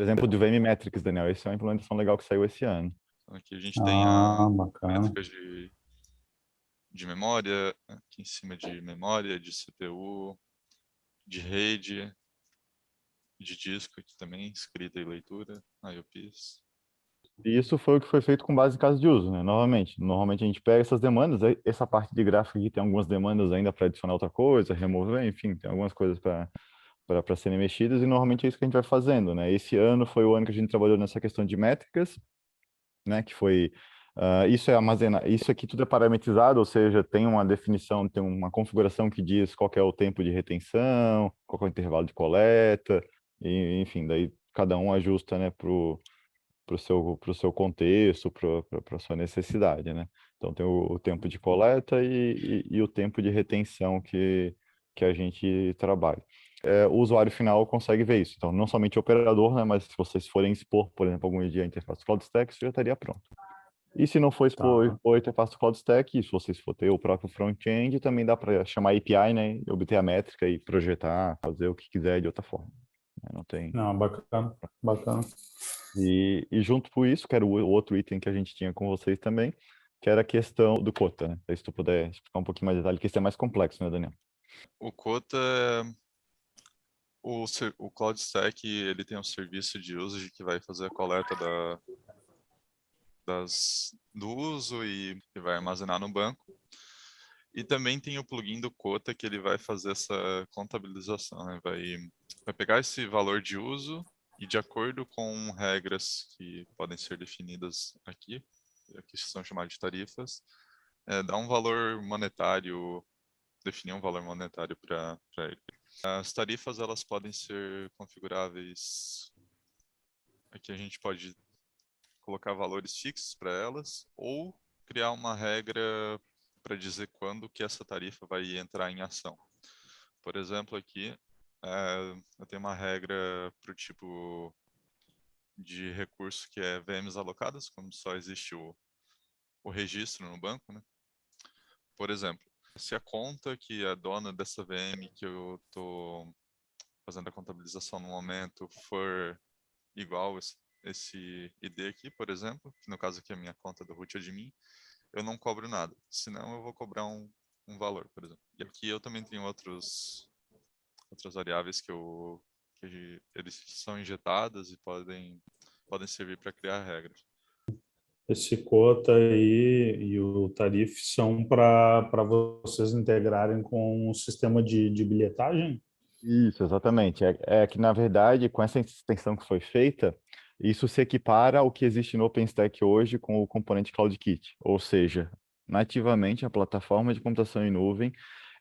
Por exemplo, do VM Metrics, Daniel, essa é uma implementação legal que saiu esse ano. Então, aqui a gente tem a Bacana. métricas de memória, aqui em cima de memória, de CPU, de rede, de disco aqui também, escrita e leitura, IOPs. E isso foi o que foi feito com base em caso de uso, né? Novamente, normalmente a gente pega essas demandas, essa parte de gráfico aqui tem algumas demandas ainda para adicionar outra coisa, remover, enfim, tem algumas coisas para serem mexidas e normalmente é isso que a gente vai fazendo, né? Esse ano foi o ano que a gente trabalhou nessa questão de métricas, né? Que foi isso é armazenar, isso aqui tudo é parametrizado, ou seja, tem uma definição, tem uma configuração que diz qual que é o tempo de retenção, qual que é o intervalo de coleta, e, enfim, daí cada um ajusta, né, pro seu contexto, para sua necessidade, né? Então tem o tempo de coleta e o tempo de retenção que a gente trabalha. O usuário final consegue ver isso. Então, não somente o operador, né, mas se vocês forem expor, por exemplo, algum dia a interface do CloudStack, isso já estaria pronto. E se não for expor a interface do CloudStack, e se vocês for ter o próprio front-end, também dá para chamar API, né, obter a métrica e projetar, fazer o que quiser de outra forma. Não tem... Não, bacana, bacana. E junto com isso, que era o outro item que a gente tinha com vocês também, que era a questão do quota, né? Se tu puder explicar um pouquinho mais de detalhe, que isso é mais complexo, né, Daniel? O quota, o CloudStack, ele tem um serviço de uso que vai fazer a coleta do uso e vai armazenar no banco. E também tem o plugin do Quota que ele vai fazer essa contabilização, né? Vai pegar esse valor de uso e de acordo com regras que podem ser definidas aqui são chamadas de tarifas, dar um valor monetário, definir um valor monetário para ele. As tarifas, elas podem ser configuráveis. Aqui a gente pode colocar valores fixos para elas ou criar uma regra para dizer quando que essa tarifa vai entrar em ação. Por exemplo, aqui eu tenho uma regra para o tipo de recurso que é VMs alocadas, como só existe o registro no banco, né? Por exemplo, se a conta que é dona dessa VM que eu estou fazendo a contabilização no momento for igual esse ID aqui, por exemplo, que no caso aqui é a minha conta do root admin, eu não cobro nada. Senão eu vou cobrar um valor, por exemplo. E aqui eu também tenho outras variáveis que eles são injetadas e podem servir para criar regras. Esse quota aí e o tarif são para vocês integrarem com o sistema de bilhetagem? Isso, exatamente. É que, na verdade, com essa extensão que foi feita, isso se equipara ao que existe no OpenStack hoje com o componente CloudKit. Ou seja, nativamente, a plataforma de computação em nuvem,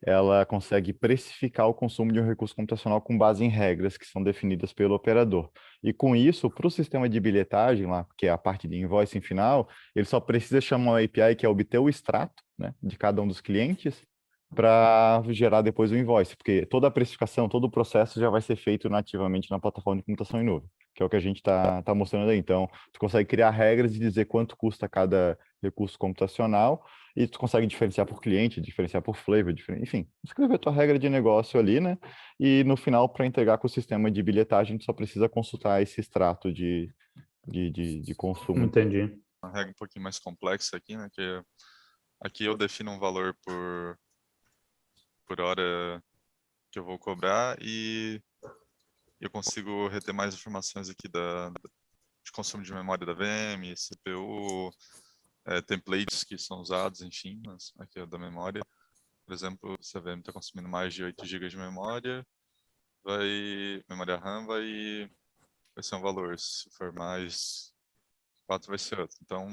ela consegue precificar o consumo de um recurso computacional com base em regras que são definidas pelo operador. E com isso, para o sistema de bilhetagem, lá, que é a parte de invoicing final, ele só precisa chamar uma API que é obter o extrato, né, de cada um dos clientes, para gerar depois o invoice, porque toda a precificação, todo o processo já vai ser feito nativamente na plataforma de computação em nuvem, que é o que a gente está mostrando aí. Então, tu consegue criar regras e dizer quanto custa cada recurso computacional, e tu consegue diferenciar por cliente, diferenciar por flavor, enfim, escrever a tua regra de negócio ali, né? E no final, para entregar com o sistema de bilhetagem, tu só precisa consultar esse extrato de consumo. Entendi. Uma regra um pouquinho mais complexa aqui, né? Que aqui eu defino um valor por hora que eu vou cobrar e eu consigo reter mais informações aqui de consumo de memória da VM, CPU, templates que são usados, enfim, mas aqui é da memória. Por exemplo, se a VM está consumindo mais de 8 GB de memória, memória RAM vai ser um valor. Se for mais 4, vai ser outro. Então,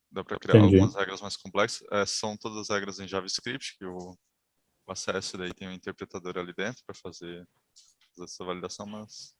dá para criar Entendi. algumas regras mais complexas. São todas as regras em JavaScript, que o acesso daí tem um interpretador ali dentro para fazer essa validação, mas